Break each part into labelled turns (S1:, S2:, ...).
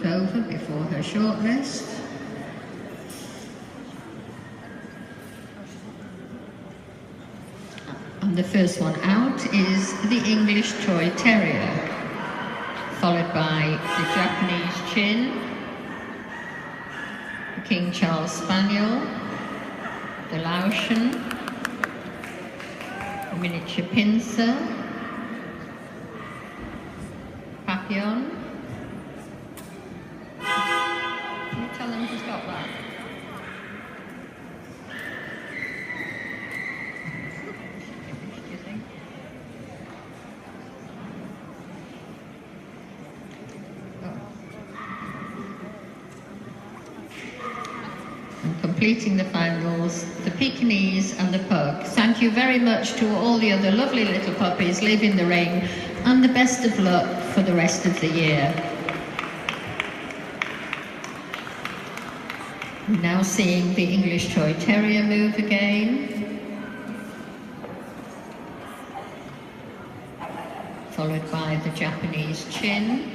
S1: over before her shortlist. And the first one out is the English Toy Terrier, followed by the Japanese Chin, the King Charles Spaniel, the Laotian, the Miniature Pinscher, Papillon. Can you tell them to stop that? Do you think? And completing the finals, the Pekingese and the Pug. Thank you very much to all the other lovely little puppies leaving the ring, and the best of luck for the rest of the year. Now seeing the English Toy Terrier move again, followed by the Japanese Chin,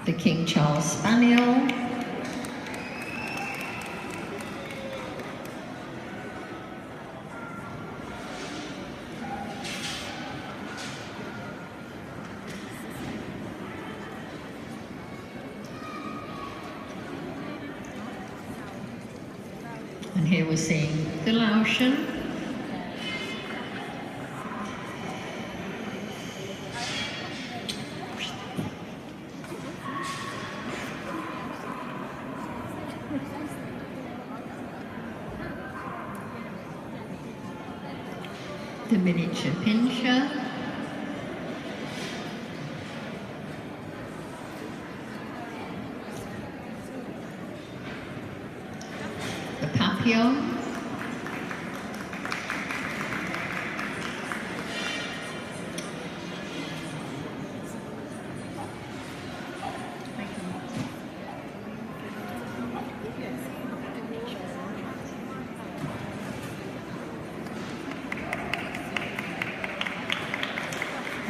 S1: the King Charles Spaniel, and here we're seeing the Laotian, the Miniature Pinscher, the Papillon,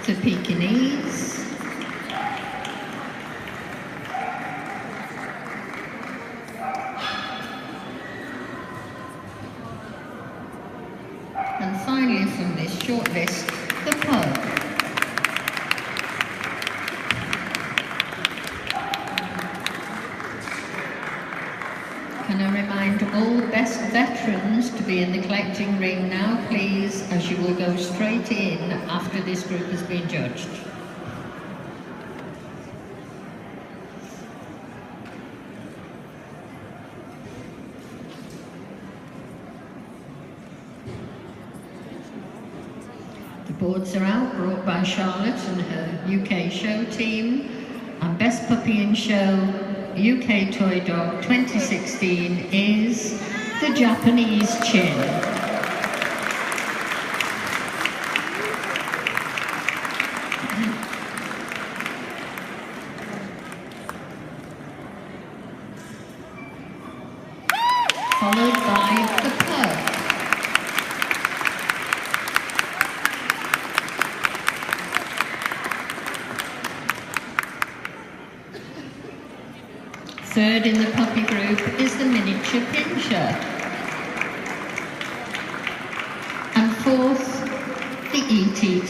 S1: the Pekingese, and finally from this short list, the Pug. Can I remind all best veterans to be in the collecting ring now, please, as you will go straight in after this group has been judged. The boards are out, brought by Charlotte and her UK show team. And Best Puppy in Show UK Toy Dog 2016 is the Japanese Chin. Followed by the Pug. Third in the puppy group is the Miniature Pinscher. And fourth, the ETT.